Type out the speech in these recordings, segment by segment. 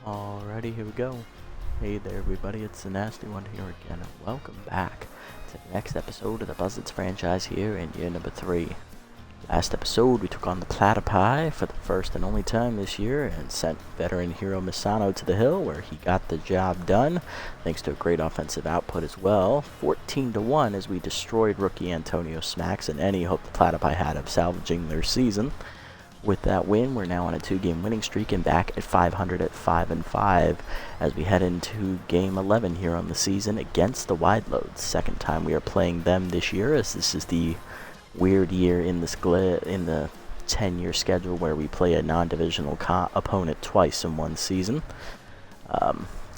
Alrighty, here we go. Hey there everybody, it's the Nasty One here again, and welcome back to the next episode of the Buzzards franchise here in year number 3. Last episode, we took on the Platypi for the first and only time this year, and sent veteran hero Misano to the hill, where he got the job done, thanks to a great offensive output as well. 14-1 as we destroyed rookie Antonio Smacks, and any hope the Platypi had of salvaging their season. With that win, we're now on a 2-game winning streak and back at 500 at 5-5 as we head into Game 11 here on the season against the Wide Loads. Second time we are playing them this year, as this is the weird year in the 10-year schedule where we play a non-divisional opponent twice in one season.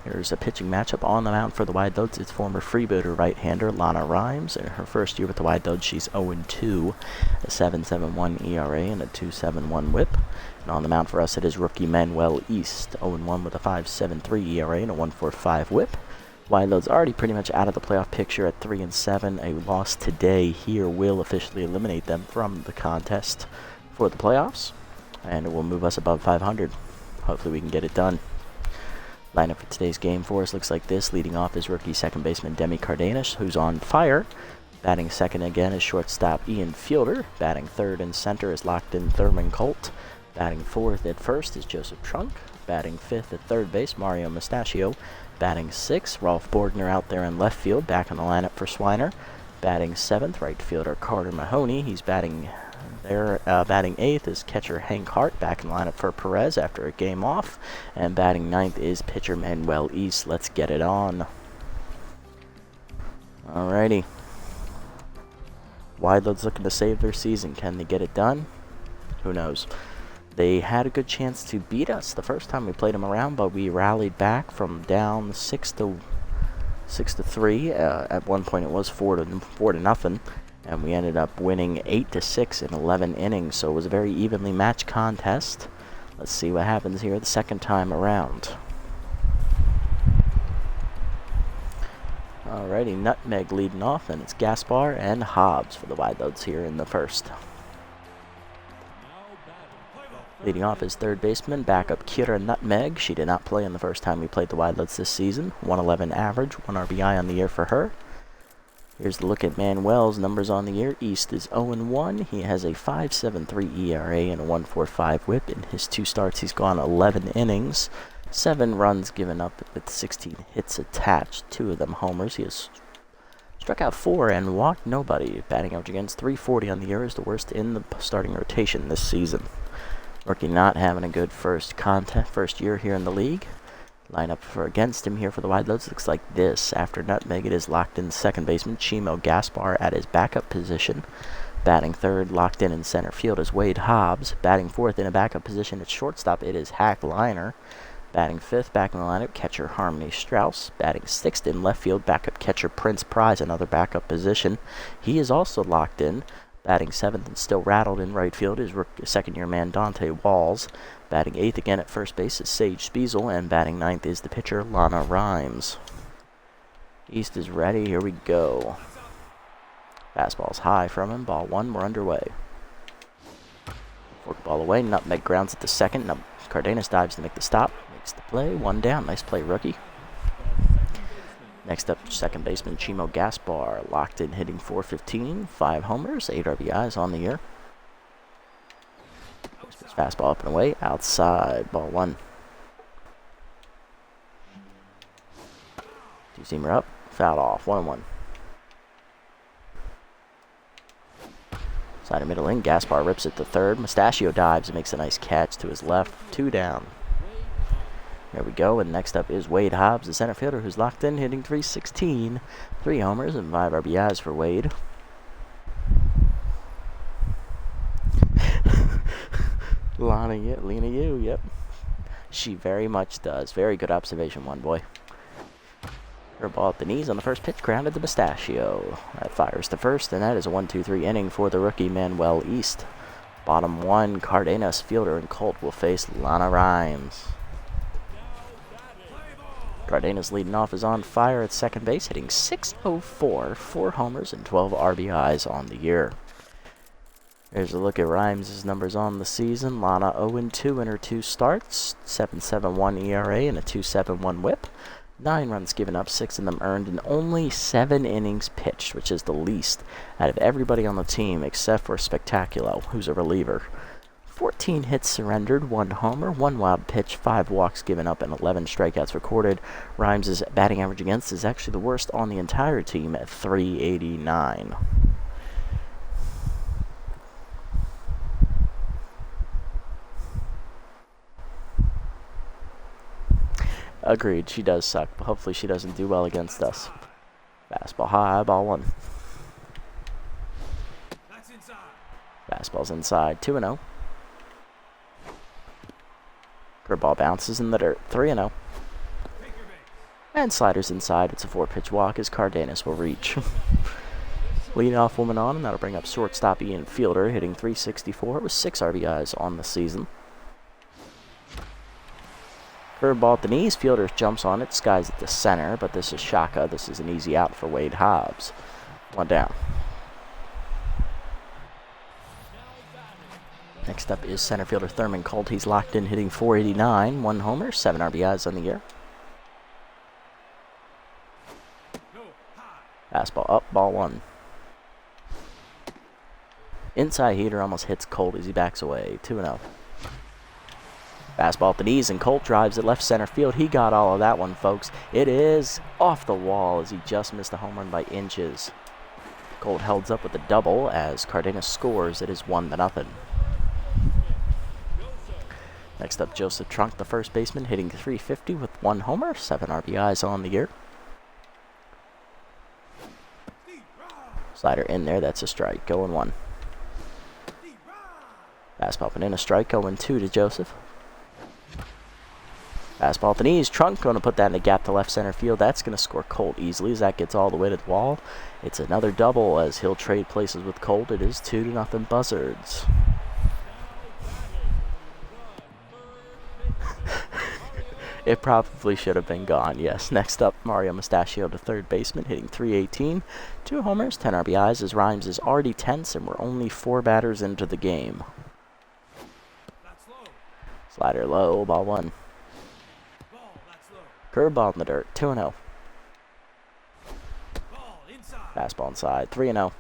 Here's a pitching matchup on the mound for the Wide Loads. It's former freebooter right-hander Lana Rhymes. In her first year with the Wide Loads, she's 0-2, a 7.71 ERA and a 2.71 WHIP. And on the mound for us, it is rookie Manuel East, 0-1 with a 5.73 ERA and a 1.45 WHIP. Wide Loads already pretty much out of the playoff picture at 3-7. A loss today here will officially eliminate them from the contest for the playoffs, and it will move us above 500. Hopefully we can get it done. Lineup for today's game for us looks like this. Leading off is rookie second baseman Demi Cardenas, who's on fire. Batting second again is shortstop Ian Fielder. Batting third and center is locked in Thurman Colt. Batting fourth at first is Joseph Trunk. Batting fifth at third base, Mario Mustachio. Batting sixth, Rolf Borgner out there in left field, back in the lineup for Swiner. Batting seventh, right fielder Carter Mahoney. He's batting there. Batting eighth is catcher Hank Hart, back in the lineup for Perez after a game off. And batting ninth is pitcher Manuel East. Let's get it on. Alrighty. Wide Loads looking to save their season. Can they get it done? Who knows? They had a good chance to beat us the first time we played them around, but we rallied back from down 6-3. At one point it was 4-0, and we ended up winning 8-6 in 11 innings. So it was a very evenly matched contest. Let's see what happens here the second time around. Alrighty, Nutmeg leading off, and it's Gaspar and Hobbs for the Wide Loads here in the first. Leading off is third baseman, backup Kira Nutmeg. She did not play in the first time we played the Wide Loads this season. 111 average, 1 RBI on the year for her. Here's the look at Manuel's numbers on the year. East is 0-1. He has a 5.73 ERA and a 1.45 WHIP. In his 2 starts, he's gone 11 innings, 7 runs given up with 16 hits attached, 2 of them homers. He has struck out 4 and walked nobody. Batting average against .340 on the year is the worst in the starting rotation this season. Rookie not having a good first year here in the league. Lineup for against him here for the Wide Loads looks like this. After Nutmeg, it is locked in second baseman Chimo Gaspar at his backup position. Batting third, locked in center field, is Wade Hobbs. Batting fourth in a backup position at shortstop, it is Hack Liner. Batting fifth, back in the lineup, catcher Harmony Strauss. Batting sixth in left field, backup catcher Prince Prize, another backup position. He is also locked in. Batting seventh and still rattled in right field is second-year man Dante Walls. Batting eighth again at first base is Sage Spiesel, and batting ninth is the pitcher Lana Rhymes. East is ready. Here we go. Fastball's high from him. Ball 1. We're underway. Fork ball away. Nutmeg grounds at the second. Cardenas dives to make the stop. Makes the play. 1 down. Nice play, rookie. Next up, second baseman Chimo Gaspar, locked in, hitting .415, 5 homers, 8 RBIs on the year. Fastball up and away, outside, ball 1. 2-seamer up, fouled off, 1-1. Side of middle in, Gaspar rips it to third. Mustachio dives and makes a nice catch to his left, 2 down. There we go, and next up is Wade Hobbs, the center fielder, who's locked in, hitting .316, 3 homers and 5 RBIs for Wade. Lena you, yep. She very much does. Very good observation, one boy. Her ball at the knees on the first pitch, grounded to Mustachio. That fires to first, and that is a 1-2-3 inning for the rookie Manuel East. Bottom 1, Cardenas, Fielder, and Colt will face Lana Rhymes. Cardenas leading off is on fire at second base, hitting .604, 4 homers and 12 RBIs on the year. Here's a look at Rhymes' numbers on the season. Lana 0-2 in her 2 starts, 7.71 ERA and a 2.71 WHIP. 9 runs given up, 6 of them earned, and only 7 innings pitched, which is the least out of everybody on the team except for Spectaculo, who's a reliever. 14 hits surrendered, 1 homer, 1 wild pitch, 5 walks given up, and 11 strikeouts recorded. Rhymes' batting average against is actually the worst on the entire team at .389. Agreed, she does suck, but hopefully she doesn't do well against us. Fastball high, ball 1. Fastball's inside, 2-0. Curveball bounces in the dirt, 3-0. And sliders inside, it's a 4-pitch walk as Cardenas will reach. Leadoff woman on, and that'll bring up shortstop Ian Fielder, hitting .364 with 6 RBIs on the season. Curveball at the knees, Fielder jumps on it, skies at the center, but this is Shaka. This is an easy out for Wade Hobbs. 1 down. Next up is center fielder Thurman Colt. He's locked in, hitting .489, 1 homer, 7 RBIs on the year. Fastball up, ball 1. Inside heater almost hits Colt as he backs away, 2-0. Fastball at the knees, and Colt drives it left center field. He got all of that one, folks. It is off the wall as he just missed a home run by inches. Colt holds up with a double as Cardenas scores. It is 1-0. Next up, Joseph Trunk, the first baseman, hitting .350 with 1 homer, 7 RBIs on the year. Slider in there, that's a strike, 0-1. Fastball up and in, a strike, 0-2 to Joseph. Fastball at the knees, Trunk going to put that in the gap to left center field. That's going to score Colt easily as that gets all the way to the wall. It's another double as he'll trade places with Colt. It is 2-0 Buzzards. It probably should have been gone, yes. Next up, Mario Mustachio, the third baseman, hitting .318. 2 homers, 10 RBIs as Rhymes is already tense, and we're only 4 batters into the game. Slider low, ball 1. Curveball in the dirt, 2-0. Fastball inside, 3-0.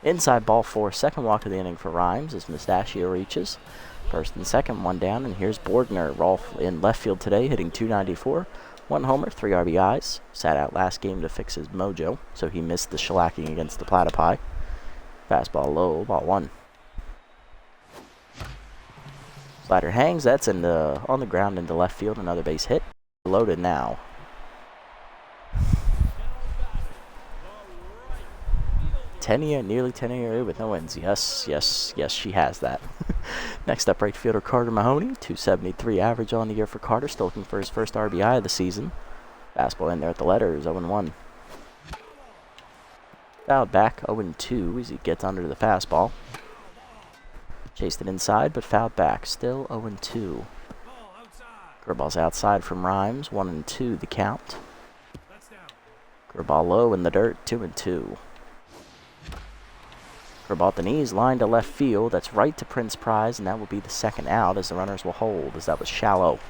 Inside ball 4, second walk of the inning for Rhymes as Mustachio reaches. First and second, 1 down, and here's Borgner. Rolf in left field today, hitting .294. 1 homer, 3 RBIs. Sat out last game to fix his mojo, so he missed the shellacking against the Platypi. Fastball low, ball 1. Slider hangs, that's on the ground into left field, another base hit. Loaded now. Nearly 10 year with no wins. Yes, she has that. Next up, right fielder Carter Mahoney, .273 average on the year for Carter, still looking for his first RBI of the season. Fastball in there at the letters, 0-1. Fouled back, 0-2 as he gets under the fastball. Chased it inside, but fouled back. Still 0-2. Curveball's outside from Rhymes. 1-2 the count. Curveball low in the dirt. 2-2. Curveball at the knees. Line to left field. That's right to Prince Prize, and that will be the second out as the runners will hold, as that was shallow.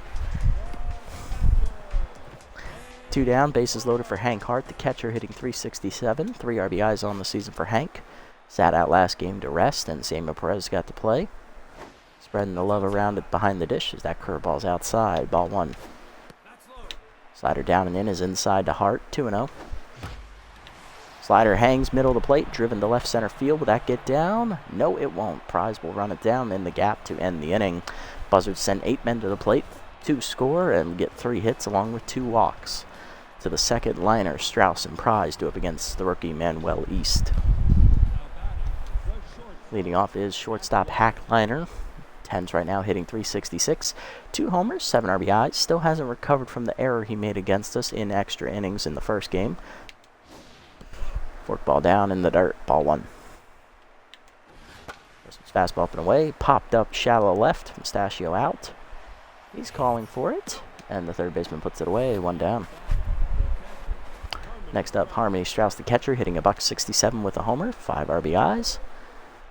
2 down. Bases loaded for Hank Hart, the catcher, hitting .367. 3 RBIs on the season for Hank. Sat out last game to rest, and Samuel Perez got to play. Spreading the love around it behind the dish as that curveball's outside. Ball 1. Slider down and in is inside to Hart. 2-0. Slider hangs middle of the plate, driven to left center field. Will that get down? No, it won't. Prize will run it down in the gap to end the inning. Buzzards send 8 men to the plate, 2 score, and get 3 hits along with 2 walks. To the second liner, Strauss and Prize do up against the rookie Manuel East. Leading off is shortstop Hackliner. 10's right now, hitting .366. 2 homers, 7 RBIs. Still hasn't recovered from the error he made against us in extra innings in the first game. Forkball down in the dirt, ball 1. Fastball up and away. Popped up shallow left. Mustachio out. He's calling for it. And the third baseman puts it away, 1 down. Next up, Harmony Strauss, the catcher, hitting a $167 with a homer, 5 RBIs.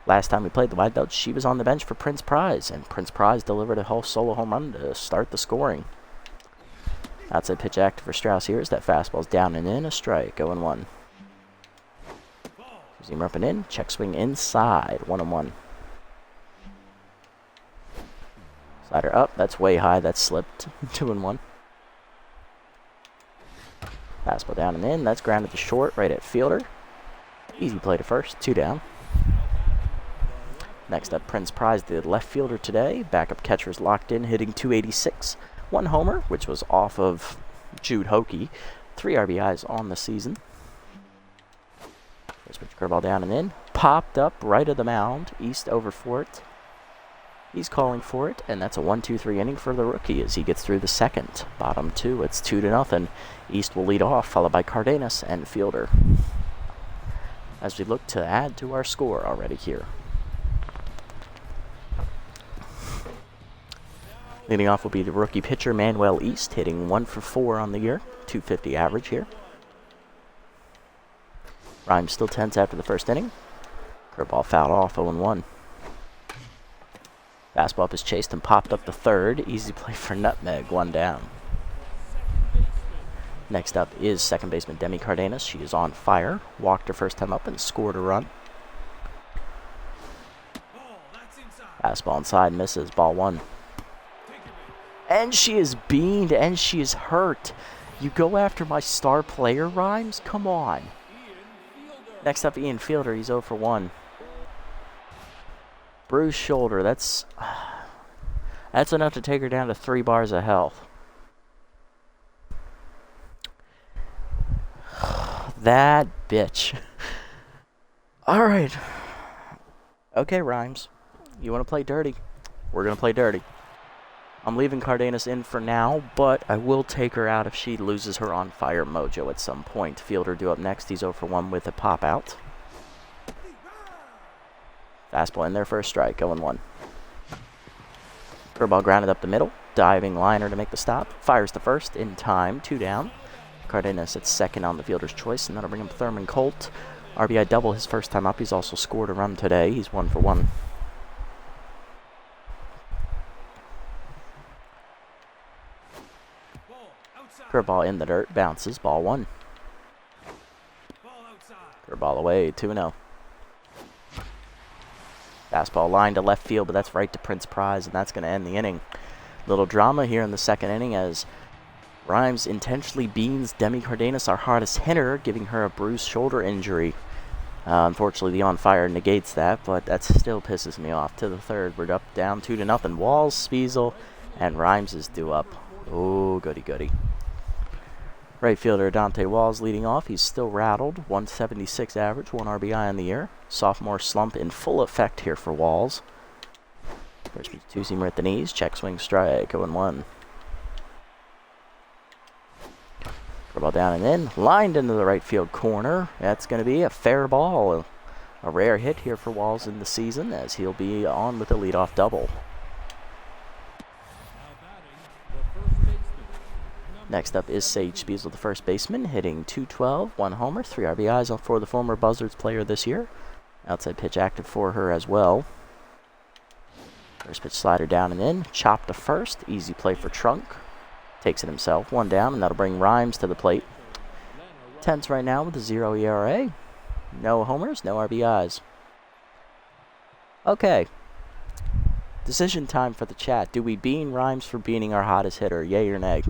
Last time we played the White Belt, she was on the bench for Prince Prize, and Prince Prize delivered a whole solo home run to start the scoring. Outside pitch active for Strauss here as that fastball's down and in, a strike, 0-1. Seam up and in, check swing inside, 1-1. Slider up, that's way high, that's slipped, 2-1. Fastball down and in, that's grounded to short, right at fielder. Easy play to first, 2 down. Next up, Prince Prize, the left fielder today. Backup catcher's locked in, hitting .286. 1 homer, which was off of Jude Hokey. 3 RBIs on the season. First pitch curveball down and in. Popped up right of the mound. East over for it. He's calling for it, and that's a 1-2-3 inning for the rookie as he gets through the second. Bottom 2, it's 2-0. East will lead off, followed by Cardenas and fielder. As we look to add to our score already here. Leading off will be the rookie pitcher, Manuel East, hitting 1 for 4 on the year, .250 average here. Rhymes still tense after the first inning. Curveball fouled off, 0-1. Fastball up is chased and popped up the third. Easy play for Nutmeg, 1 down. Next up is second baseman Demi Cardenas. She is on fire. Walked her first time up and scored a run. Fastball inside, misses, ball 1. And she is beamed, and she is hurt. You go after my star player, Rhymes? Come on. Next up, Ian Fielder. He's 0 for 1. Bruised shoulder. That's enough to take her down to 3 bars of health. That bitch. All right. Okay, Rhymes. You want to play dirty? We're going to play dirty. I'm leaving Cardenas in for now, but I will take her out if she loses her on fire mojo at some point. Fielder due up next. He's 0 for 1 with a pop out. Fastball in there for a strike, 0-1. Curveball grounded up the middle. Diving liner to make the stop. Fires to first in time, 2 down. Cardenas at second on the fielder's choice, and that'll bring him Thurman Colt. RBI double his first time up. He's also scored a run today. He's 1 for 1. Curveball in the dirt, bounces, ball 1. Curveball away, 2-0. Fastball line to left field, but that's right to Prince Prize, and that's going to end the inning. Little drama here in the second inning as Rhymes intentionally beans Demi Cardenas, our hottest hitter, giving her a bruised shoulder injury. Unfortunately, the on fire negates that, but that still pisses me off. To the third, we're up down 2-0. Walls, Spiesel, and Rhymes is due up. Oh, goody goody. Right fielder Dante Walls leading off. He's still rattled. 176 average, 1 RBI on the year. Sophomore slump in full effect here for Walls. First pitch, 2-seamer at the knees. Check swing strike, 0-1. Curveball down and in. Lined into the right field corner. That's going to be a fair ball. A rare hit here for Walls in the season as he'll be on with a leadoff double. Next up is Sage Spiesel, the first baseman, hitting .212, 1 homer, 3 RBIs for the former Buzzards player this year. Outside pitch active for her as well. First pitch slider down and in, chopped to first, easy play for Trunk. Takes it himself, 1 down, and that'll bring Rhymes to the plate. Tense right now with a 0 ERA. No homers, no RBIs. Okay. Decision time for the chat. Do we bean Rhymes for beating our hottest hitter, yay or nay?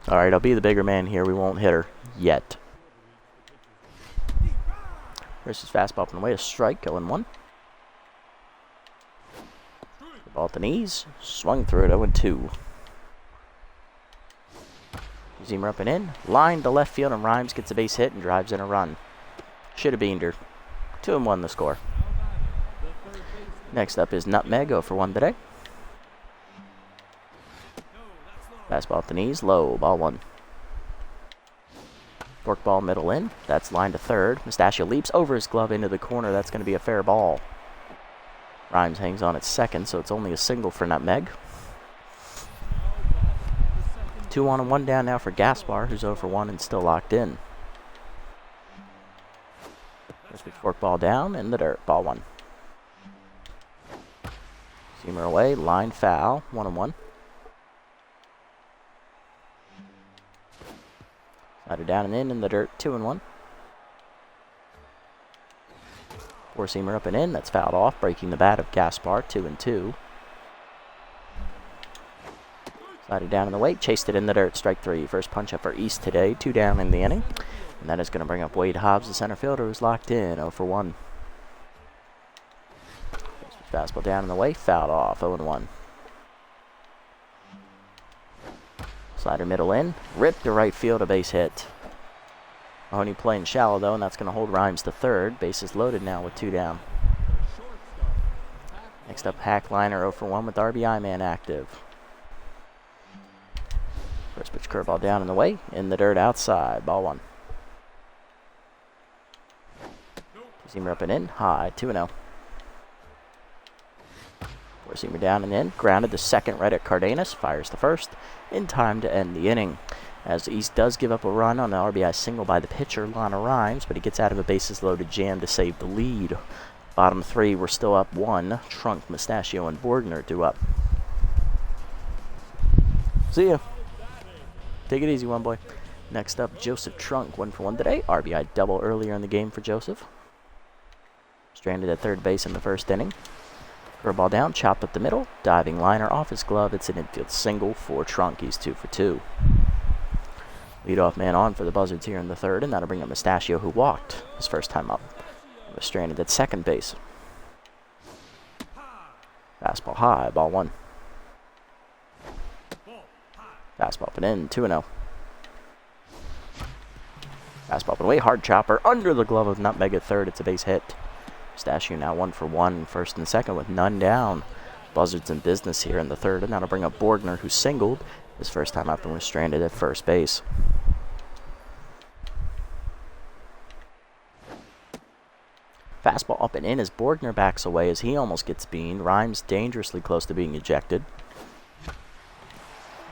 Alright, I'll be the bigger man here. We won't hit her yet. Versus fastball up and away. A strike, 0-1. Ball at the knees. Swung through it, 0-2. Two-seamer up and in. Line to left field, and Rhymes gets a base hit and drives in a run. Should have beaned her. 2-1 the score. Next up is Nutmeg, 0 for 1 today. Fastball at the knees, low, ball 1. Forkball middle in. That's line to third. Mustachio leaps over his glove into the corner. That's going to be a fair ball. Rhymes hangs on at second, so it's only a single for Nutmeg. 2 on and 1 down now for Gaspar, who's 0 for 1 and still locked in. First pitch forkball down in the dirt, ball 1. Seamer away, line foul, 1-1. Slider down and in the dirt, 2-1. Four-seamer up and in, that's fouled off, breaking the bat of Gaspar, 2-2. Slider down in the weight, chased it in the dirt, strike 3. First punch up for East today, 2 down in the inning. And that is going to bring up Wade Hobbs, the center fielder, who's locked in, 0 for 1. Fastball down in the way, fouled off, 0-1. Slider middle in, ripped to right field, a base hit. Mahoney playing shallow though, and that's going to hold Rhymes to third. Bases loaded now with 2 down. Next up, Hackliner, 0 for 1 with RBI man active. First pitch curveball down in the way, in the dirt outside, ball 1. Two-seamer up and in, high, 2-0. Four-seamer down and in, grounded to second right at Cardenas, fires the first, in time to end the inning. As East does give up a run on the RBI single by the pitcher, Lana Rhymes, but he gets out of a bases-loaded jam to save the lead. Bottom 3, we're still up 1. Trunk, Mustachio, and Borgner do up. See ya. Take it easy, one boy. Next up, Joseph Trunk, 1 for 1 today. RBI double earlier in the game for Joseph. Stranded at third base in the first inning. Curveball down, chopped up the middle, diving liner off his glove. It's an infield single for Trunk. He's 2 for 2. Leadoff man on for the Buzzards here in the third, and that'll bring up Mustachio, who walked his first time up. He was stranded at second base. Fastball high, ball 1. Fastball up and in, 2-0. Fastball up and away, hard chopper under the glove of Nutmeg at third. It's a base hit. Mustachio now 1 for 1, first and second with none down. Buzzards in business here in the third, and that'll bring up Borgner, who singled his first time up and was stranded at first base. Fastball up and in as Borgner backs away as he almost gets beaned. Rhymes dangerously close to being ejected.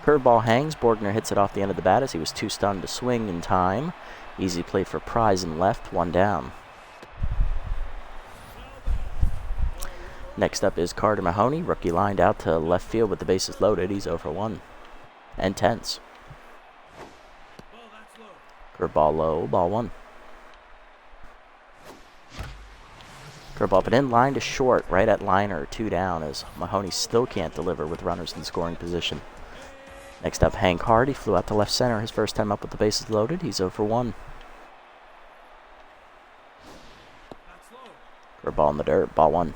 Curveball hangs. Borgner hits it off the end of the bat as he was too stunned to swing in time. Easy play for Prize and left, 1 down. Next up is Carter Mahoney. Rookie lined out to left field with the bases loaded. He's 0 for 1. And tense. Curveball low, ball 1. Curveball up and in, line to short, right at liner, 2 down, as Mahoney still can't deliver with runners in scoring position. Next up, Hank Hardy flew out to left center his first time up with the bases loaded. He's 0 for 1. Curveball in the dirt, ball 1.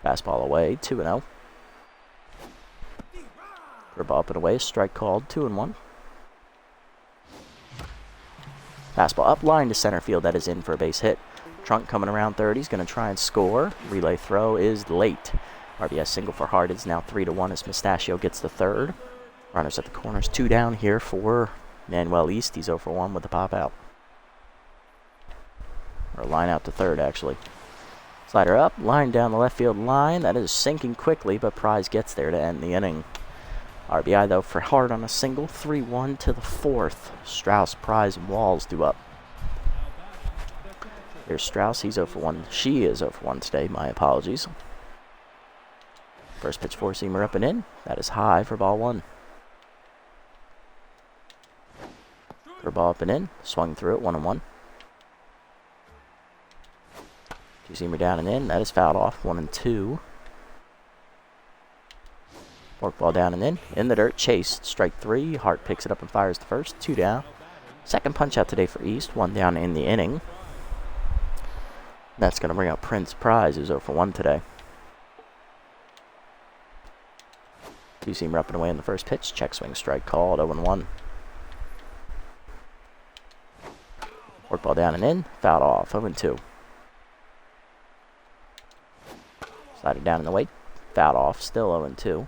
Fastball away, 2-0. Curveball up and away, strike called, 2-1. Fastball up line to center field, that is in for a base hit. Trunk coming around third, he's going to try and score. Relay throw is late. RBI single for Hart. It's now 3-1 as Mustachio gets the third. Runners at the corners, 2 down here for Manuel East. He's 0 for 1 with the pop out. Or line out to third, actually. Slider up, line down the left field line. That is sinking quickly, but Prize gets there to end the inning. RBI, though, for Hart on a single. 3-1 to the 4th. Strauss, Prize, and Walls do up. Here's Strauss. He's 0 for 1. She is 0 for 1 today. My apologies. First pitch, 4-seamer up and in. That is high for ball 1. Curveball up and in. Swung through it, 1-1. 2-seamer down and in. That is fouled off, 1-2. Forkball down and in the dirt, chased, strike 3. Hart picks it up and fires the first, 2 down. Second punch out today for East, 1 down in the inning. That's going to bring up Prince Prize, who's 0 for 1 today. Two-seamer up and away in the first pitch. Check swing strike called. 0-1. Work ball down and in. Fouled off. 0-2. Slider down in the weight. Fouled off. Still 0-2.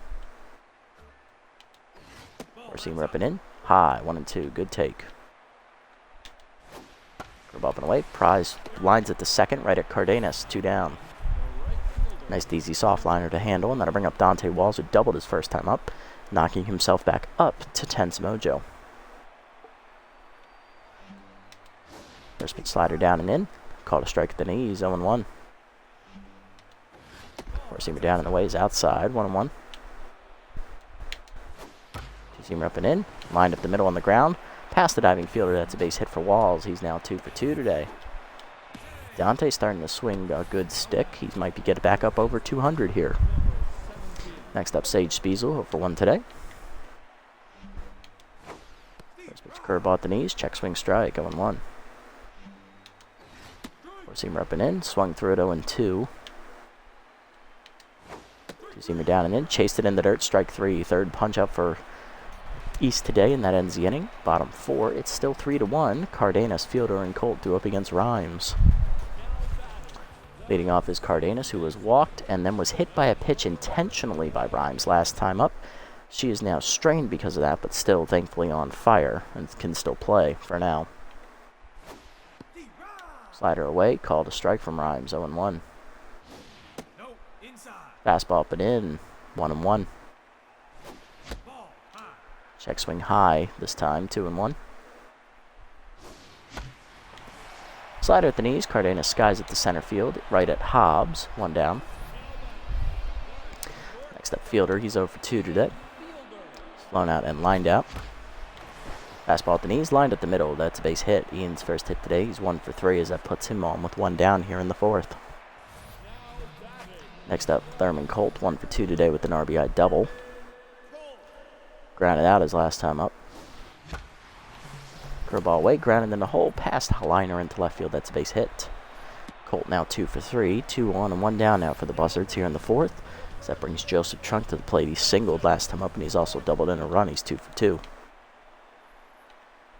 Four-seamer up and in. High. 1-2. Good take. Curve up and away. Prize lines at the second. Right at Cardenas. 2 down. Nice easy soft liner to handle, and that'll bring up Dante Walls, who doubled his first time up, knocking himself back up to 10's mojo. First pitch slider down and in. Called a strike at the knees. 0-1. Four-seamer down and away is outside. 1-1. Two-seamer up and in. Lined up the middle on the ground. Past the diving fielder. That's a base hit for Walls. He's now 2 for 2 today. Dante's starting to swing a good stick. He might be getting back up over 200 here. Next up, Sage Spiesel, 0 for 1 today. First pitch curveball at the knees. Check swing strike. 0-1. Four-seamer up and in. Swung through it. 0-2. Two-seamer down and in. Chased it in the dirt. Strike 3. Third punch up for East today, and that ends the inning. Bottom 4. It's still 3-1. Cardenas, Fielder, and Colt do up against Rhymes. Leading off is Cardenas, who was walked and then was hit by a pitch intentionally by Rhymes last time up. She is now strained because of that, but still thankfully on fire and can still play for now. Slider away, called a strike from Rhymes. 0-1. Fastball up and in. 1-1. Check swing high this time. 2-1. Slider at the knees. Cardenas skies at the center field. Right at Hobbs. 1 down. Next up, Fielder. He's 0 for 2 today. Flown out and lined out. Fastball at the knees. Lined at the middle. That's a base hit. Ian's first hit today. He's 1 for 3 as that puts him on with 1 down here in the 4th. Next up, Thurman Colt. 1 for 2 today with an RBI double. Grounded out his last time up. Curveball away, grounded in the hole, past liner into left field. That's a base hit. Colt now 2 for 3, 2 on and 1 down now for the Buzzards here in the 4th. So that brings Joseph Trunk to the plate. He singled last time up, and he's also doubled in a run. He's 2 for 2.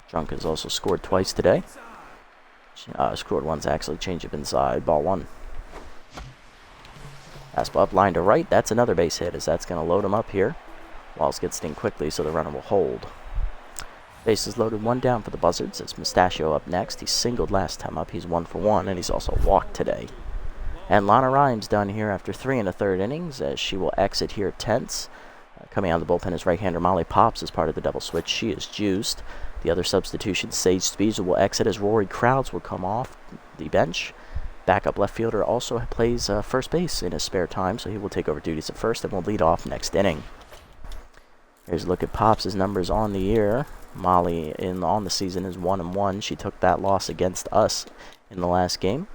Trunk has also scored twice today. Scored once actually. Change up inside. Ball 1. Fastball up, line to right. That's another base hit, as that's going to load him up here. Walls gets sting quickly, so the runner will hold. Bases loaded, 1 down for the Buzzards. It's Mustachio up next. He singled last time up. He's 1 for 1, and he's also walked today. And Lana Rhymes done here after 3 1/3 innings, as she will exit here tense. Coming out of the bullpen is right-hander Molly Pops as part of the double switch. She is juiced. The other substitution, Sage Spiesel, will exit as Rory Crowds will come off the bench. Backup left fielder also plays first base in his spare time, so he will take over duties at first and will lead off next inning. Here's a look at Pops' numbers on the year. Molly on the season is 1-1. She took that loss against us in the last game.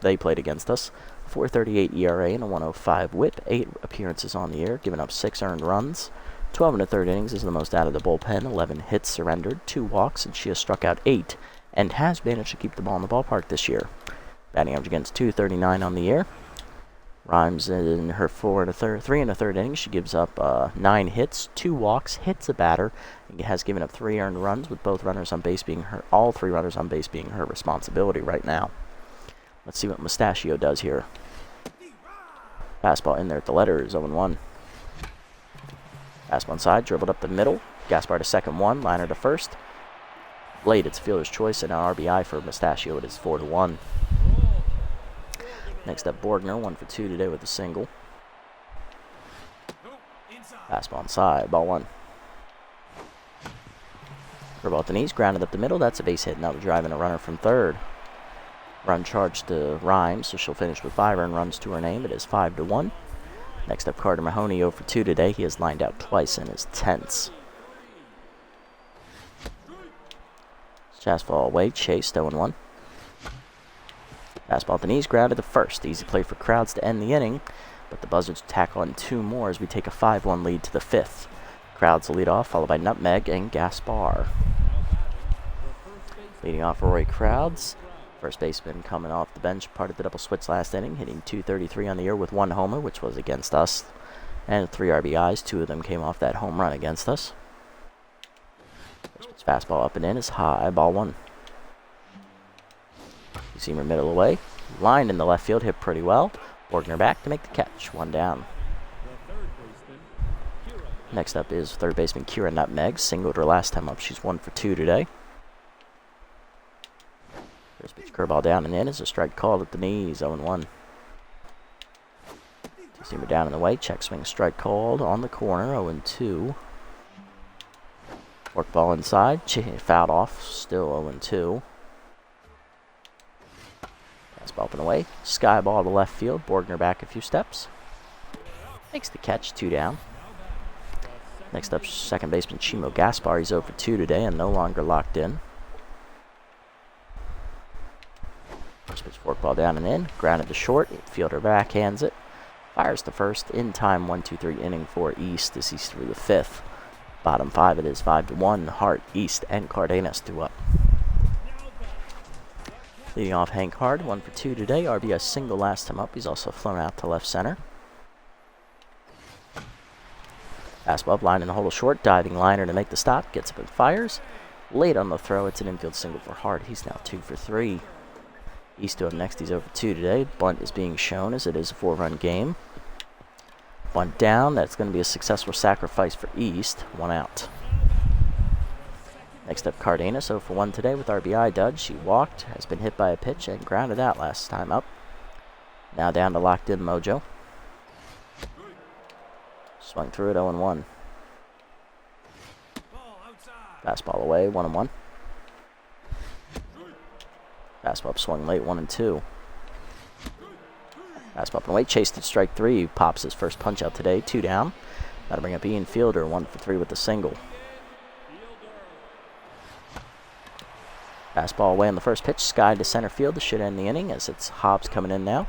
They played against us. 4.38 ERA and a 1.05 WHIP. 8 appearances on the year, giving up 6 earned runs. 12 1/3 innings is the most out of the bullpen. 11 hits surrendered, 2 walks, and she has struck out 8 and has managed to keep the ball in the ballpark this year. Batting average against .239 on the year. Rhymes in her 3 1/3 innings. She gives up 9 hits, 2 walks, hits a batter, and has given up 3 earned runs, with all 3 runners on base being her responsibility right now. Let's see what Mustachio does here. Fastball in there at the letters, 0-1. Fastball inside, dribbled up the middle. Gaspar to second, 1, liner to first. Late, it's fielder's choice, and an RBI for Mustachio. It is 4-1. Next up, Borgner, 1 for 2 today with a single. Fastball inside, ball 1. Curveball at the knees, grounded up the middle. That's a base hit, now to drive in a runner from third. Run charged to Rhymes, so she'll finish with 5 earned runs to her name. It is 5-1. Next up, Carter Mahoney, 0 for 2 today. He has lined out twice and is tense. Fastball away, chased, 0-1. Fastball at the knees, grounded to first. Easy play for Crowds to end the inning, but the Buzzards tack on 2 more as we take a 5-1 lead to the 5th. Crowds will lead off, followed by Nutmeg and Gaspar. Leading off Rory Crowds. First baseman coming off the bench, part of the double switch last inning, hitting .233 on the year with 1 homer, which was against us. And 3 RBIs. 2 of them came off that home run against us. First pitch fastball up and in is high. Ball 1. Seamer middle away. Lined in the left field. Hit pretty well. Borgner back to make the catch. 1 down. Next up is third baseman Kira Nutmeg. Singled her last time up. She's 1 for 2 today. First pitch curveball down and in is a strike called at the knees. 0-1. Seamer down in the way. Check swing strike called on the corner. 0-2. Work ball inside. Fouled off. Still 0-2. Fastball up and away. Sky ball to left field. Borgner back a few steps. Makes the catch. 2 down. Next up, second baseman Chimo Gaspar. He's 0 for 2 today and no longer locked in. First pitch forkball down and in. Grounded to short. Fielder backhands it. Fires to first. In time 1-2-3 inning for East as he's through the 5th. Bottom 5 it is 5-1. Hart, East, and Cardenas 2 up. Leading off Hank Hart, 1 for 2 today. RBI single last time up. He's also flown out to left center. Fastball up, line in the hole short. Diving liner to make the stop. Gets up and fires. Late on the throw. It's an infield single for Hart. He's now 2 for 3. East to him next. He's 0 for 2 today. Bunt is being shown as it is a 4-run game. Bunt down. That's going to be a successful sacrifice for East. 1 out. Next up, Cardenas, 0 for 1 today with RBI dud. She walked, has been hit by a pitch, and grounded out last time up. Now down to locked in Mojo. Swung through it, 0-1. Fastball away, 1-1. Fastball up, swung late, 1-2. Fastball up and away, chased at strike 3. Pops his first punch out today, 2 down. That'll bring up Ian Fielder, 1 for 3 with the single. Fastball away on the first pitch, skied to center field. This should end the inning as it's Hobbs coming in now.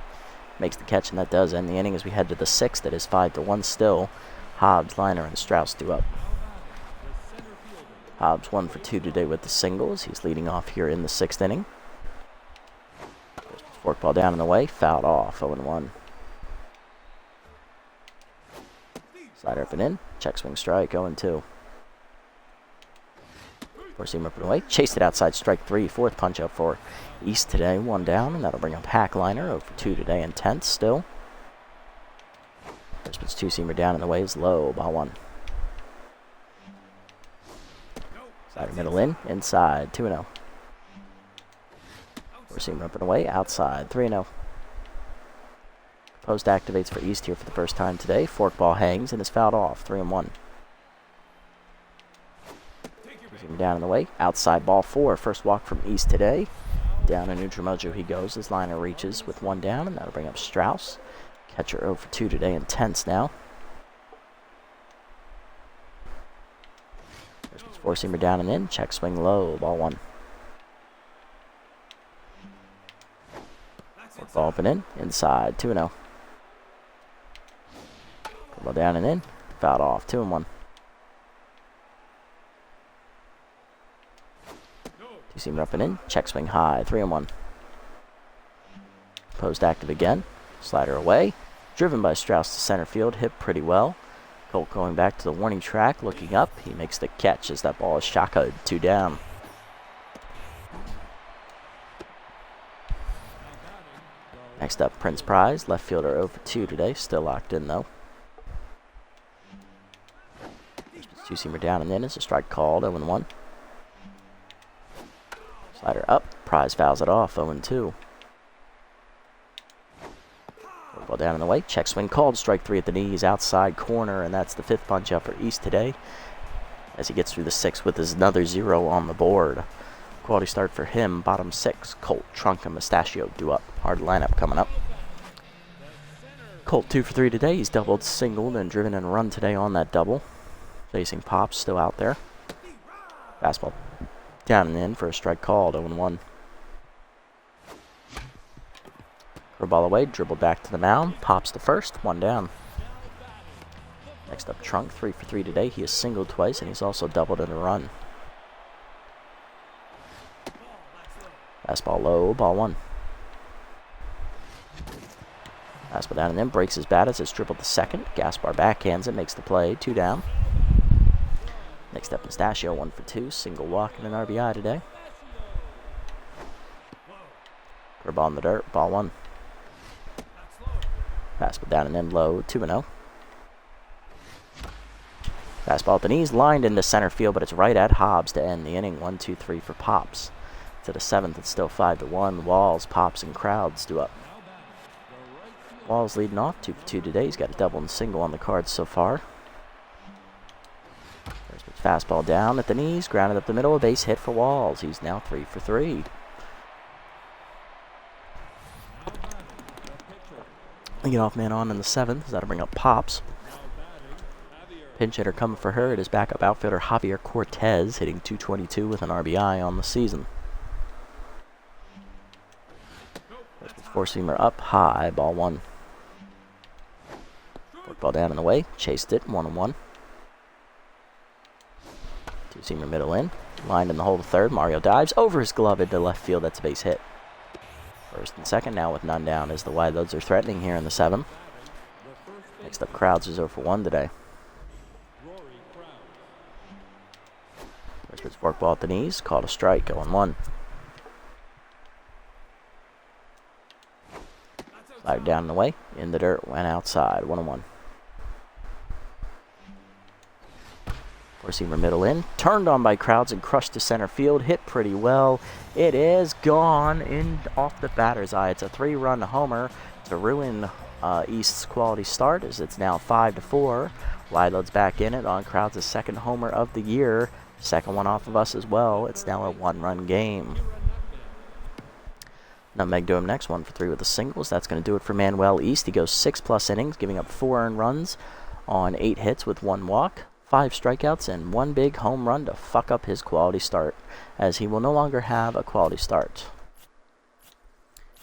Makes the catch, and that does end the inning as we head to the 6th. That is 5-1 still. Hobbs, Liner, and Strauss 2 up. Hobbs 1 for 2 today with the singles. He's leading off here in the 6th inning. Forkball down in the way, fouled off, 0-1. Slider up and in, check swing strike, 0-2. Four-seamer up and away, chased it outside, strike 3, 4th punch up for East today, 1 down, and that'll bring up Hackliner, 0 for 2 today, and 10th still. First pitch 2-seamer down in the way is low, ball 1. Slider middle in, inside, 2-0. Four-seamer up and away, outside, 3-0. Post activates for East here for the first time today. Forkball hangs and is fouled off, 3-1. Down in the way, outside ball 4. First walk from East today. Down in neutral mojo he goes as Liner reaches with 1 down, and that'll bring up Strauss. Catcher 0 for 2 today, and tense now. Four-seamer down and in, check swing low, ball 1. Ball up and in, inside, 2-0. Ball down and in, fouled off, 2-1. Two-seamer up and in, check swing high, 3-1. Post active again, slider away. Driven by Strauss to center field, hit pretty well. Colt going back to the warning track, looking up. He makes the catch as that ball is shotgunned, 2 down. Next up, Prince Prize, left fielder 0 for 2 today, still locked in though. Two-seamer down and in is a strike called, 0-1. Slider up, Prize fouls it off, 0-2. Ball down in the way, check swing called, strike 3 at the knees, outside corner, and that's the 5th punch up for East today. As he gets through the 6th with his another 0 on the board. Quality start for him, bottom 6. Colt, Trunk, and Mustachio due up. Hard lineup coming up. Colt 2 for 3 today. He's doubled, singled, and driven and run today on that double. Facing Pops, still out there. Fastball down and in for a strike called, 0-1. Curveball away, dribbled back to the mound. Pops to first, 1 down. Next up, Trunk, 3 for 3 today. He has singled twice, and he's also doubled in a run. Fastball low, ball 1. Fastball down and in, breaks his bat as it's dribbled to second. Gaspar backhands it, makes the play, 2 down. Next up, Pistachio, 1 for 2, single walk and an RBI today. Ball in the dirt, ball 1. Fastball down and in low, 2-0. Fastball at the knees, lined into center field, but it's right at Hobbs to end the inning. 1-2-3 for Pops. To the 7th, it's still 5-1. Walls, Pops, and Crowds do up. Walls leading off, 2 for 2 today. He's got a double and single on the cards so far. First pitch fastball down at the knees, grounded up the middle, a base hit for Walls. He's now 3 for 3. Leading off man on in the 7th. That'll bring up Pops. Pinch hitter coming for her. It is backup outfielder Javier Cortez, hitting .222 with an RBI on the season. Four-seamer up high, ball 1. Work ball down and away. Chased it, 1-1. Two-seamer middle in. Lined in the hole to third. Mario dives over his glove into left field. That's a base hit. First and second now with none down as the wide loads are threatening here in the 7th. Next up, Crowds is 0 for 1 today. First pitch fork ball at the knees. Called a strike, 0-1. Slider down and away. In the dirt, went outside, 1-1. Four-seamer middle in. Turned on by Crowds and crushed to center field. Hit pretty well. It is gone in off the batter's eye. It's a 3-run homer to ruin East's quality start as it's now 5-4. Wide loads back in it on Crowds' second homer of the year. Second one off of us as well. It's now a 1-run game. Nutmeg to him next, 1 for 3 with the singles. That's going to do it for Manuel East. He goes 6+ innings, giving up 4 earned runs on 8 hits with 1 walk, 5 strikeouts, and 1 big home run to fuck up his quality start, as he will no longer have a quality start.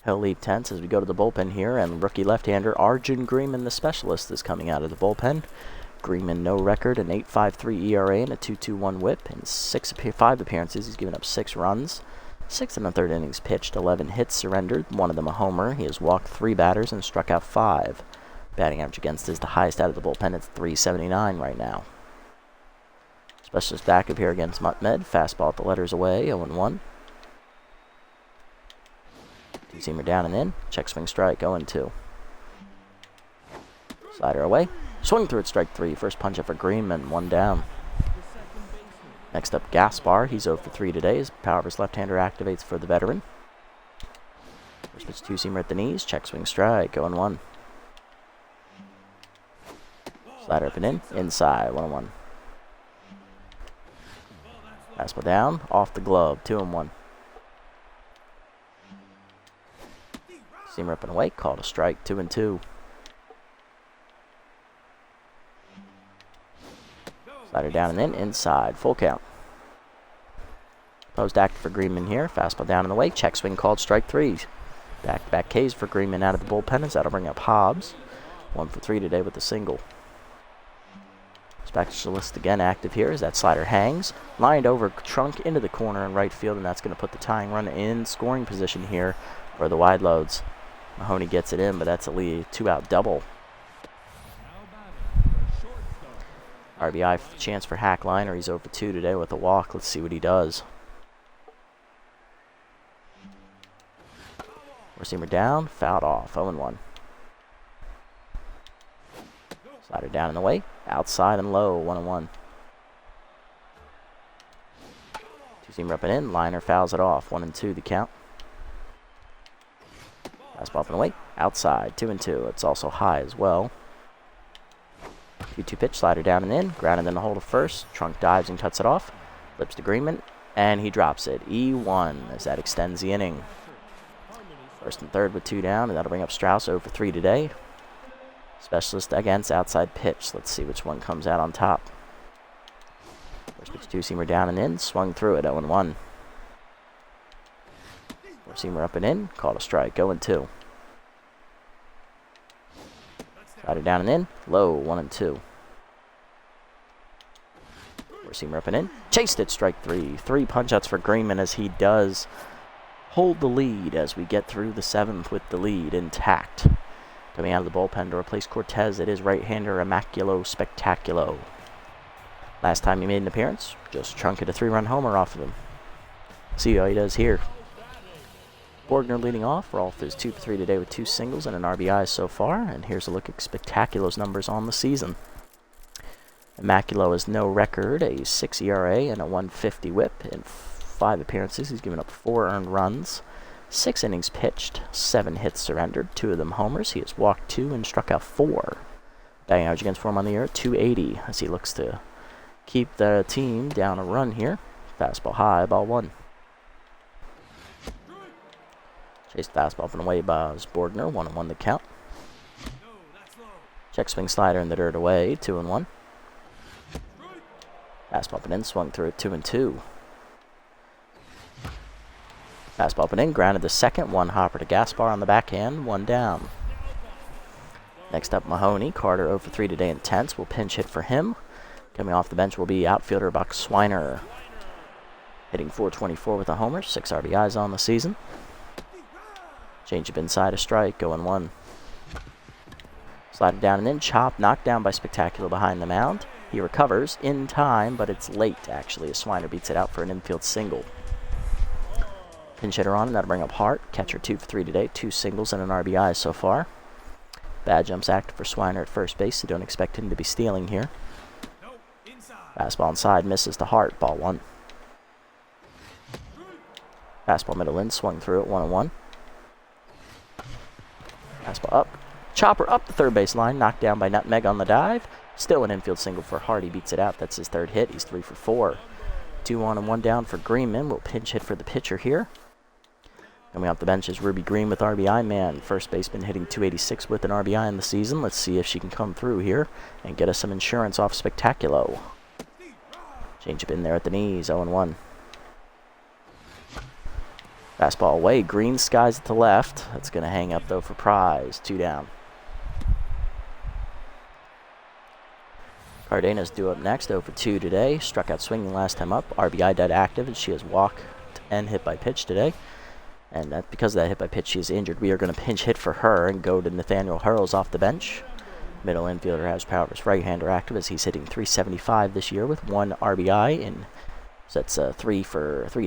He'll leave tense as we go to the bullpen here, and rookie left-hander Arjun Greenman, the specialist, is coming out of the bullpen. Greenman, no record, an 8.53 ERA and a 2.21 WHIP. In 5 appearances, he's given up 6 runs. 6 1/3 innings pitched, 11 hits surrendered, 1 of them a homer. He has walked 3 batters and struck out 5. Batting average against is the highest out of the bullpen. It's .379 right now. Specialist back up here against Nutmeg. Fastball at the letters away, 0-1. Two-seamer down and in. Check swing strike, 0-2. Slider away. Swing through it, strike 3. First punch up for Greenman, 1 down. Next up, Gaspar. He's 0 for 3 today. His power of his left-hander activates for the veteran. First pitch two-seamer at the knees. Check swing strike, 0-1. Slider up and in. Inside, 1-1. Fastball down. Off the glove, 2-1. Seamer up and away. Called a strike, 2-2. Slider down and in, inside, full count. Post active for Greenman here. Fastball down and away. Check swing called, strike 3. Back-to-back Ks for Greenman out of the bullpen as that'll bring up Hobbs. 1 for 3 today with the single. Specialist again active here as that slider hangs. Lined over, trunk into the corner in right field, and that's going to put the tying run in scoring position here for the wide loads. Mahoney gets it in, but that's a lead 2-out double. RBI chance for Hackliner. He's 0 for 2 today with a walk. Let's see what he does. Receiver down, fouled off, 0-1. Slider down and away, outside and low, 1-1. Two-seamer up and in, liner fouls it off, 1-2 the count. Fastball up and away, outside, 2-2. It's also high as well. 2-2 pitch, slider down and in, grounded in the hole to first. Trunk dives and cuts it off. Flips to Greenman, and he drops it. E1 as that extends the inning. First and third with 2 down, and that'll bring up Strauss 0 for 3 today. Specialist against outside pitch. Let's see which one comes out on top. First pitch, two-seamer down and in, swung through it, 0-1. Four-seamer up and in, called a strike, 0-2. Slider down and in, low, 1-2. Four-seamer up and in, chased it, strike 3. 3 punch-outs for Greenman as he does hold the lead as we get through the 7th with the lead intact. Coming out of the bullpen to replace Cortez, it is right-hander Immaculo Spectaculo. Last time he made an appearance, just truncated a 3-run homer off of him. See how he does here. Borgner leading off. Rolf is 2 for 3 today with 2 singles and an RBI so far. And here's a look at Spectaculo's numbers on the season. Immaculo has no record, a 6 ERA and a 150 whip. In 5 appearances, he's given up 4 earned runs, 6 innings pitched, 7 hits surrendered, 2 of them homers. He has walked 2 and struck out 4. Batting average against for him on the year, 280, as he looks to keep the team down a run here. Fastball high, ball 1. Chased fastball up and away by Borgner, 1-1 the count. Check swing slider in the dirt away, 2-1. Fastball up and in, swung through it, 2-2. Fastball up and in, grounded to second, 1 hopper to Gaspar on the backhand, 1 down. Next up, Mahoney. Carter 0 for 3 today in tenths. Will pinch hit for him. Coming off the bench will be outfielder Buck Swiner. Hitting .424 with a homer, 6 RBIs on the season. Change up inside, a strike, 0-1. Slided down and in, chop, knocked down by Spectacular behind the mound. He recovers in time, but it's late, actually, as Swiner beats it out for an infield single. Pinch hitter on, and that'll bring up Hart. Catcher 2 for 3 today, 2 singles and an RBI so far. Bad jumps active for Swiner at first base, so don't expect him to be stealing here. Fastball inside, misses to Hart, ball 1. Fastball middle in, swung through it, 1-1. Fastball up. Chopper up the third base line, knocked down by Nutmeg on the dive. Still an infield single for Hart. He beats it out. That's his 3rd hit. He's 3 for 4. 2 on and 1 down for Greenman. Will pinch hit for the pitcher here. Coming off the bench is Ruby Green with RBI man. First baseman hitting .286 with an RBI in the season. Let's see if she can come through here and get us some insurance off Spectaculo. Change up in there at the knees, 0-1. Fastball away, green skies at the left. That's going to hang up, though, for Prize. 2 down. Cardena's due up next, 0 for 2 today. Struck out swinging last time up. RBI dead active, and she has walked and hit by pitch today. And because of that hit by pitch, she is injured. We are going to pinch hit for her and go to Nathaniel Hurls off the bench. Middle infielder has power as right-hander active, as he's hitting .375 this year with 1 RBI. And so that's 3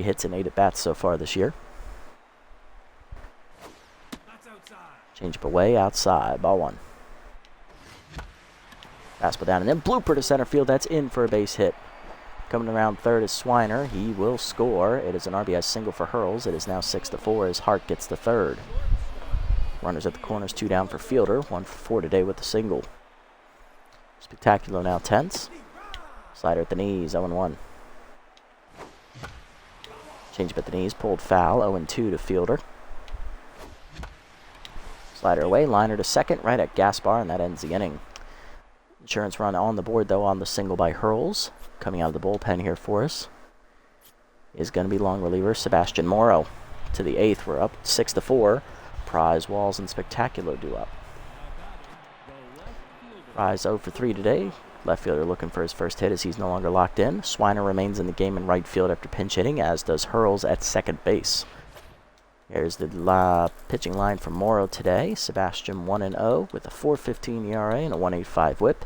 hits and 8 at-bats so far this year. Change up away, outside, ball 1. Fastball down and then blooper to center field. That's in for a base hit. Coming around third is Swiner. He will score. It is an RBI single for Hurls. It is now 6-4 as Hart gets the 3rd. Runners at the corners, 2 down for Fielder. 1 for 4 today with the single. Spectacular now tense. Slider at the knees, 0-1. Change up at the knees, pulled foul, 0-2 to Fielder. Slider away, liner to second, right at Gaspar, and that ends the inning. Insurance run on the board, though, on the single by Hurls. Coming out of the bullpen here for us is going to be long reliever Sebastian Morrow. To the 8th, we're up 6-4. Prize, Walls, and Spectacular due up. Prize 0 for 3 today. Left fielder looking for his first hit as he's no longer locked in. Swiner remains in the game in right field after pinch hitting, as does Hurls at second base. Here's the pitching line for Morrow today. Sebastian 1-0 with a .415 ERA and a .185 whip.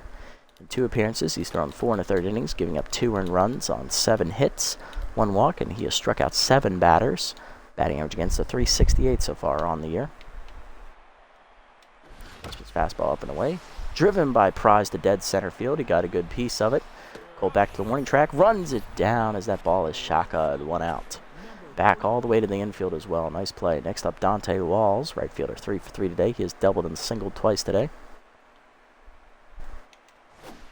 In 2 appearances, he's thrown 4 1/3 innings, giving up 2 earned runs on 7 hits, 1 walk, and he has struck out 7 batters. Batting average against a .368 so far on the year. That's his fastball up and away. Driven by Prize to dead center field. He got a good piece of it. Cole back to the warning track. Runs it down as that ball is shotgunned. 1 out. Back all the way to the infield as well. Nice play. Next up, Dante Walls, right fielder, 3 for 3 today. He has doubled and singled twice today.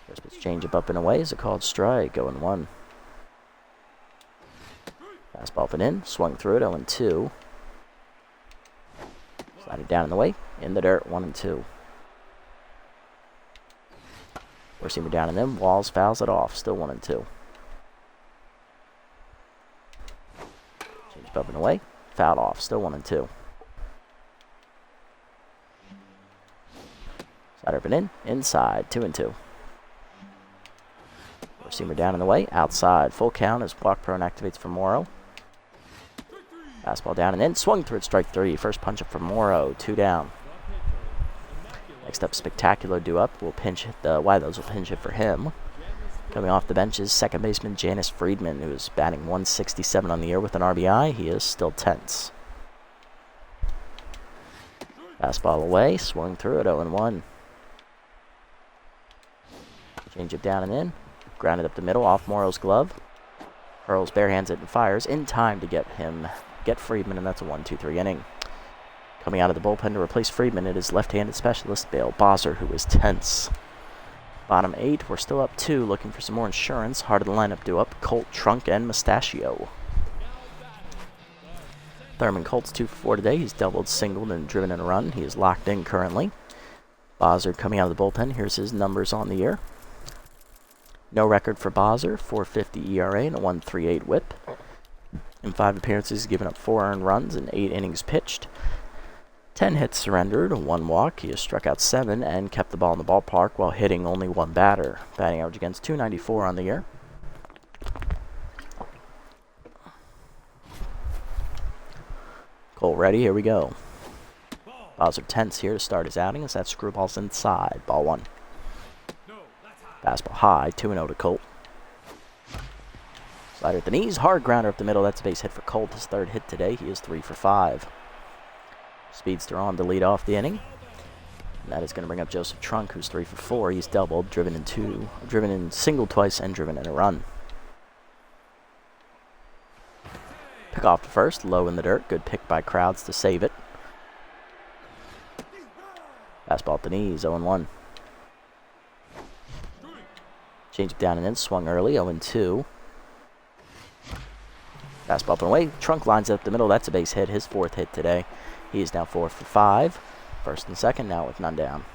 First pitch change up and away is a called strike, 0-1. Fastball up and in, swung through it, 0-2. Slided down in the way, in the dirt, 1-2. Four-seamer down and in, Walls fouls it off, still 1-2. Up and away, fouled off, still 1-2. Slider up and in, inside, 2-2. Four-seamer down in the way, outside, full count as walk prone activates for Morrow. Fastball down and in, swung through it, strike 3. First punch up for Morrow, 2 down. Next up, Spectacular due up. We'll pinch hit the Wideouts will pinch hit for him. Coming off the bench is second baseman Janice Friedman, who is batting 167 on the year with an RBI. He is still tense. Fastball away, swung through at 0-1. Change it down and in. Grounded up the middle, off Morrow's glove. Hurls barehands it and fires in time to get Friedman, and that's a 1-2-3 inning. Coming out of the bullpen to replace Friedman, it is left-handed specialist Bale Buzzard, who is tense. Bottom 8, we're still up 2, looking for some more insurance. Heart of the lineup due up, Colt, Trunk, and Mustachio. Thurman Colt's 2 for 4 today. He's doubled, singled, and driven in a run. He is locked in currently. Buzzard coming out of the bullpen. Here's his numbers on the year. No record for Buzzard, 4.50 ERA and a 1.38 whip. In 5 appearances, he's given up 4 earned runs and 8 innings pitched. 10 hits surrendered, 1 walk. He has struck out 7 and kept the ball in the ballpark while hitting only 1 batter. Batting average against .294 on the year. Cole ready, here we go. Buzzard tense here to start his outing as that screwball's inside. Ball 1. Fastball high, 2-0 to Colt. Slider at the knees, hard grounder up the middle. That's a base hit for Colt, his 3rd hit today. He is 3 for 5. Speedster on to lead off the inning. And that is going to bring up Joseph Trunk, who's 3 for 4. He's doubled, driven in single twice, and driven in a run. Pick off to first, low in the dirt. Good pick by Crowds to save it. Fastball at the knees, 0-1. Change it down and in, swung early, 0-2. Fastball up and away. Trunk lines up the middle. That's a base hit, his 4th hit today. He is now 4 for 5. First and second now with none down.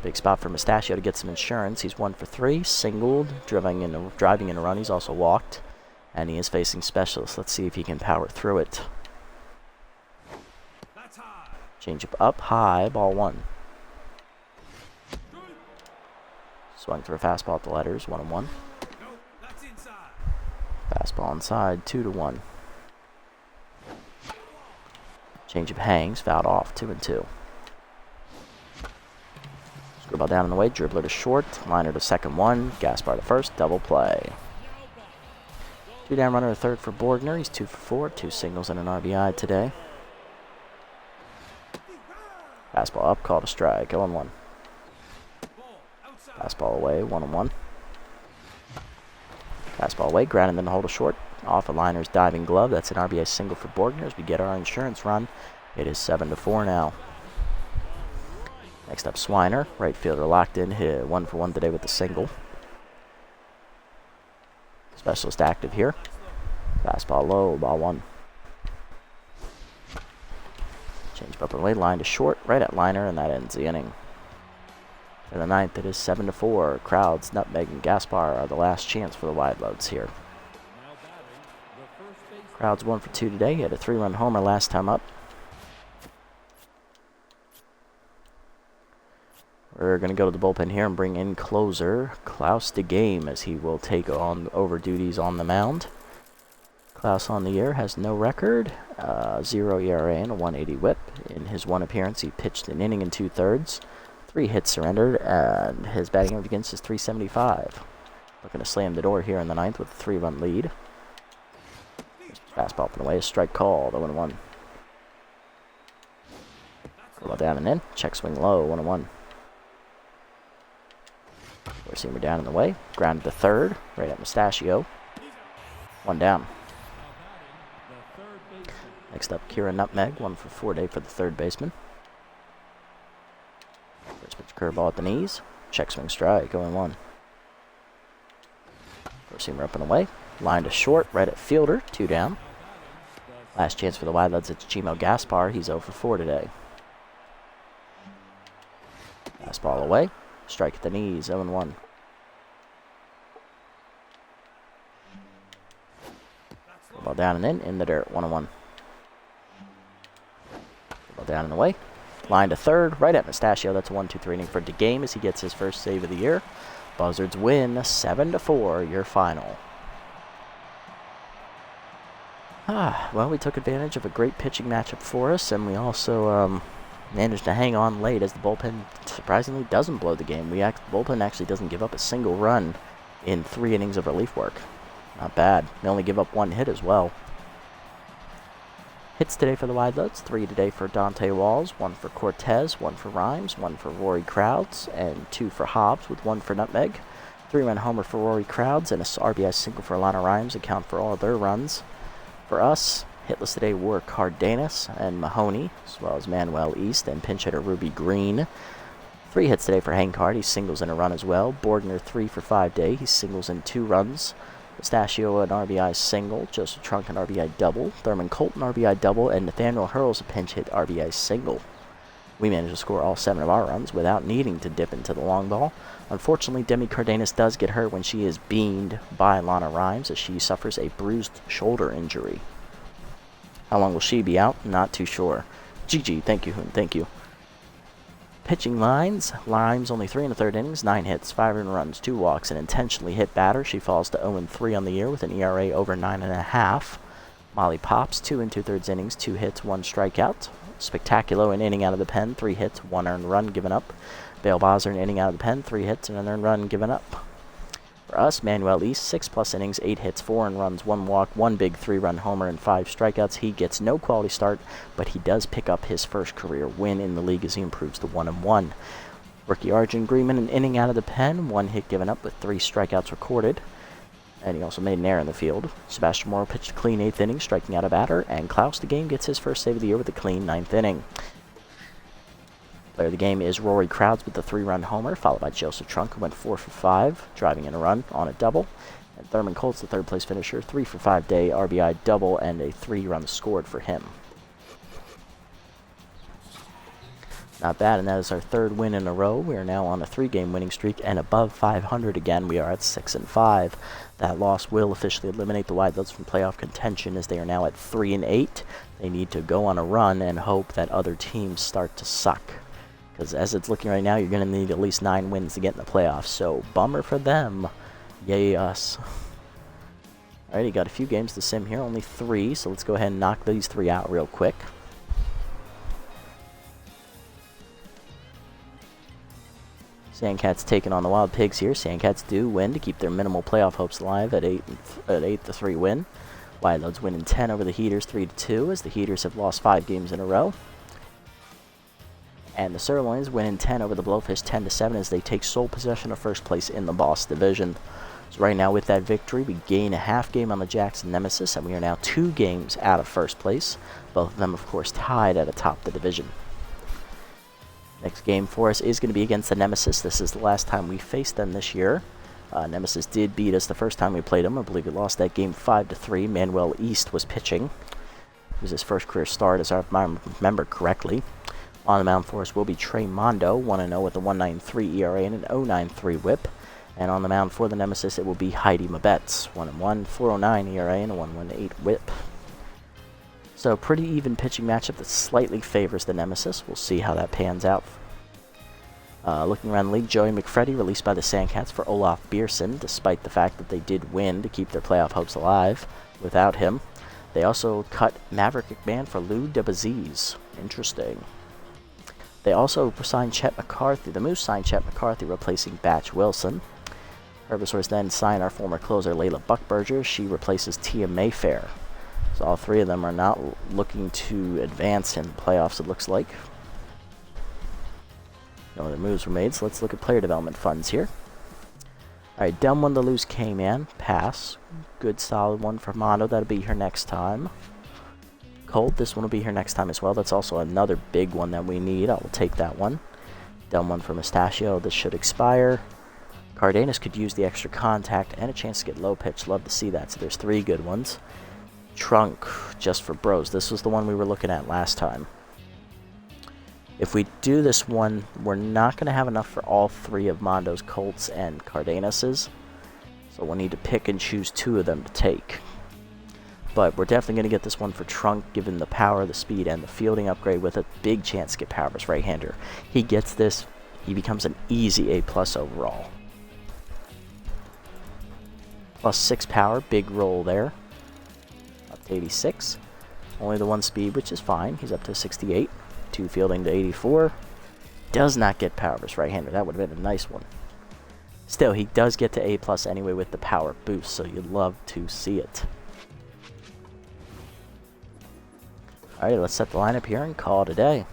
Big spot for Mustachio to get some insurance. He's 1 for 3, singled, driving in a run. He's also walked, and he is facing specialists. Let's see if he can power through it. Change up high, ball 1. Swung through a fastball at the letters, 1-1. Fastball inside, 2-1. Changeup hangs, fouled off, 2-2. Screwball down in the way, dribbler to short, liner to second 1, Gaspar to first, double play. 2 down, runner to third for Borgner. He's 2 for 4, 2 singles and an RBI today. Fastball up, called a strike, 0-1. Fastball away, 1-1. Fastball away, grounded then hold a short. Off a liner's diving glove. That's an RBI single for Borgner as we get our insurance run. It is 7-4 now. Next up, Swiner. Right fielder locked in. Hit 1 for 1 today with the single. Specialist active here. Fastball low, ball 1. Change up and away, line to short, right at liner, and that ends the inning. In the 9th, it is 7-4. Crowds, Nutmeg, and Gaspar are the last chance for the wide loads here. Crowds 1 for 2 today. He had a 3-run homer last time up. We're going to go to the bullpen here and bring in closer Klaus DeGame as he will take on over duties on the mound. Klaus on the year has no record, 0 ERA and a 1.80 whip. In his 1 appearance, he pitched an inning and 2/3. 3 hits surrendered, and his batting average against is .375. Looking to slam the door here in the 9th with a 3-run lead. Fastball up and away, a strike called, 0-1. Curveball down and in, check swing low, 1-1. Four-seamer down in the way, grounded to third, right at Mustachio. 1 down. Next up, Kira Nutmeg, 1 for 4 day for the 3rd baseman. First pitch curveball at the knees. Check swing strike, 0-1. Four-seamer up and away. Line to short, right at fielder, 2 down. Last chance for the wide lads, it's Chimo Gaspar. He's 0 for 4 today. Fastball away. Strike at the knees, 0-1. Ball down and in the dirt, 1-1. Ball down and away. Line to third, right at Mustachio. That's a 1-2-3 inning for DeGame as he gets his first save of the year. Buzzards win 7-4, your final. Well, we took advantage of a great pitching matchup for us, and we also managed to hang on late as the bullpen surprisingly doesn't blow the game. The bullpen actually doesn't give up a single run in 3 innings of relief work. Not bad. They only give up 1 hit as well. Hits today for the Wildcats, 3 today for Dante Walls, 1 for Cortez, 1 for Rhymes, 1 for Rory Crowds, and 2 for Hobbs with 1 for Nutmeg. 3-run homer for Rory Crowds and a RBI single for Alana Rhymes account for all of their runs. For us, hitless today were Cardenas and Mahoney, as well as Manuel East and pinch hitter Ruby Green. 3 hits today for Hankard, he singles in a run as well. Borgner 3 for 5 day, he singles in 2 runs. Pistachio an RBI single, Joseph Trunk an RBI double, Thurman Colton RBI double, and Nathaniel Hurls a pinch hit RBI single. We managed to score all 7 of our runs without needing to dip into the long ball. Unfortunately, Demi Cardenas does get hurt when she is beaned by Lana Rhymes as she suffers a bruised shoulder injury. How long will she be out? Not too sure. GG, thank you, Hoon, thank you. Pitching lines. Rhymes only 3 1/3 innings, 9 hits, 5 earned runs, 2 walks, an intentionally hit batter. She falls to 0-3 on the year with an ERA over 9.5. Molly Pops, 2 2/3 innings, 2 hits, 1 strikeout. Spectacular, an inning out of the pen, 3 hits, 1 earned run given up. Bale Bozzer, an inning out of the pen, 3 hits, and an earned run given up. For us, Manuel East, 6+ innings, 8 hits, 4 earned runs, 1 walk, 1 big 3-run homer, and 5 strikeouts. He gets no quality start, but he does pick up his first career win in the league as he improves to 1-1. Rookie Arjun Greenman, an inning out of the pen, 1 hit given up with 3 strikeouts recorded. And he also made an error in the field. Sebastian Morrow pitched a clean 8th inning, striking out a batter, and Klaus the game gets his first save of the year with a clean 9th inning. Player of the game is Rory Crowds with the 3-run homer, followed by Joseph Trunk, who went 4 for 5, driving in a run on a double. And Thurman Colts, the 3rd-place finisher, 3 for 5 day, RBI double, and a 3-run scored for him. Not bad, and that is our 3rd win in a row. We are now on a 3-game winning streak and above 500 again. We are at 6-5. That loss will officially eliminate the Wildcats from playoff contention as they are now at 3-8. They need to go on a run and hope that other teams start to suck. Because as it's looking right now, you're going to need at least 9 wins to get in the playoffs. So, bummer for them. Yay us. Alright, you got a few games to sim here. Only 3, so let's go ahead and knock these 3 out real quick. Sandcats taking on the Wild Pigs here. Sandcats do win to keep their minimal playoff hopes alive at 8-3 win. Wildcats win in 10 over the Heaters 3-2 as the Heaters have lost 5 games in a row. And the Sirloins win in 10 over the Blowfish 10-7 as they take sole possession of first place in the Boss division. So right now with that victory, we gain a half game on the Jackson Nemesis, and we are now 2 games out of first place. Both of them, of course, tied at atop the division. Next game for us is going to be against the Nemesis. This is the last time we faced them this year. Nemesis did beat us the first time we played them. I believe we lost that game 5-3. Manuel East was pitching. It was his first career start, as I remember correctly. On the mound for us will be Trey Mondo, 1-0 with a 1.93 ERA and an 0.93 whip. And on the mound for the Nemesis, it will be Heidi Mabetz, 1-1, 4.09 ERA and a 1.18 whip. So pretty even pitching matchup that slightly favors the Nemesis. We'll see how that pans out. Looking around the league, Joey McFreddy released by the Sandcats for Olaf Bierson, despite the fact that they did win to keep their playoff hopes alive without him. They also cut Maverick McMahon for Lou DeBaziz. Interesting. They also signed Chet McCarthy. The Moose signed Chet McCarthy, replacing Batch Wilson. Herbivores then signed our former closer, Layla Buckberger. She replaces Tia Mayfair. So all 3 of them are not looking to advance in the playoffs, it looks like. No other moves were made, so let's look at player development funds here. Alright, dumb one to lose K-Man. Pass. Good solid one for Mondo. That'll be here next time. Colt, this one will be here next time as well. That's also another big one that we need. I will take that one. Dumb one for Mustachio. This should expire. Cardenas could use the extra contact and a chance to get low pitch. Love to see that. So there's 3 good ones. Trunk, just for bros. This was the one we were looking at last time. If we do this one, we're not going to have enough for all 3 of Mondo's, Colts, and Cardenas's. So we'll need to pick and choose 2 of them to take. But we're definitely going to get this one for Trunk, given the power, the speed, and the fielding upgrade with a big chance to get power of his right-hander. He gets this, he becomes an easy A+ overall. Plus 6 power, big roll there. Up to 86. Only the 1 speed, which is fine. He's up to 68. 82 fielding to 84. Does not get power versus right-hander. That would have been a nice one. Still, he does get to A+ anyway with the power boost, so you'd love to see it. Alright, let's set the lineup here and call it a day.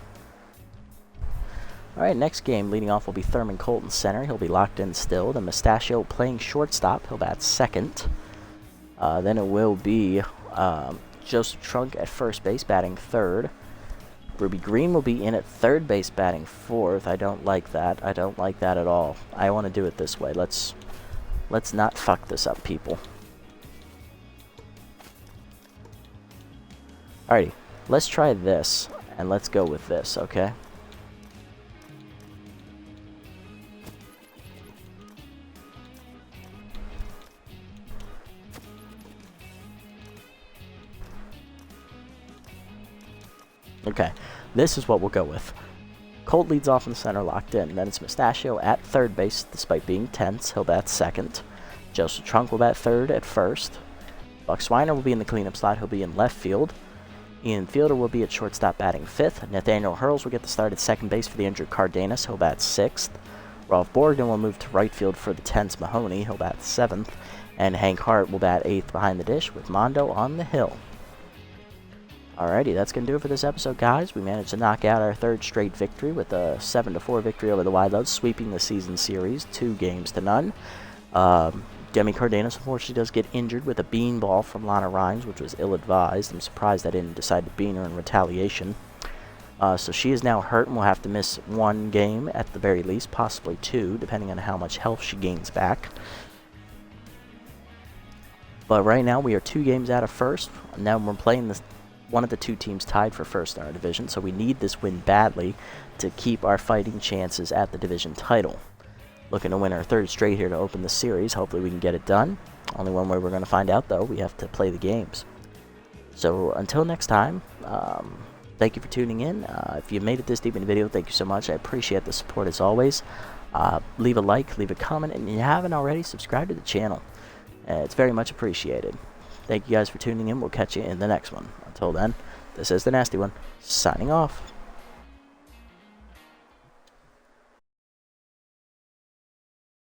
Alright, next game leading off will be Thurman Colton center. He'll be locked in still. Then Mustachio playing shortstop. He'll bat second. Then it will be Joseph Trunk at first base batting third. Ruby Green will be in at third base batting fourth. I don't like that. I don't like that at all. I want to do it this way. Let's not fuck this up, people. Alrighty, let's try this, and let's go with this, okay? Okay, this is what we'll go with. Colt leads off in the center, locked in. Then it's Mustachio at third base, despite being tense. He'll bat second. Joseph Trunk will bat third at first. Buck Swiner will be in the cleanup slot. He'll be in left field. Ian Fielder will be at shortstop batting fifth. Nathaniel Hurls will get the start at second base for the injured Cardenas. He'll bat sixth. Rolf Borgden will move to right field for the tense Mahoney. He'll bat seventh. And Hank Hart will bat eighth behind the dish with Mondo on the hill. Alrighty, that's going to do it for this episode, guys. We managed to knock out our third straight victory with a 7-4 victory over the Wideouts, sweeping the season series 2-0. Demi Cardenas, unfortunately, does get injured with a beanball from Lana Rhymes, which was ill-advised. I'm surprised I didn't decide to bean her in retaliation. So she is now hurt and will have to miss 1 game at the very least, possibly 2, depending on how much health she gains back. But right now, we are 2 games out of first. Now we're playing this. One of the 2 teams tied for first in our division, so we need this win badly to keep our fighting chances at the division title. Looking to win our 3rd straight here to open the series. Hopefully we can get it done. Only one way we're going to find out, though. We have to play the games. So until next time, thank you for tuning in. If you made it this deep in the video, thank you so much. I appreciate the support as always. Leave a like, leave a comment, and if you haven't already, subscribe to the channel. It's very much appreciated. Thank you guys for tuning in. We'll catch you in the next one. Until then, this is the Nasty One, signing off.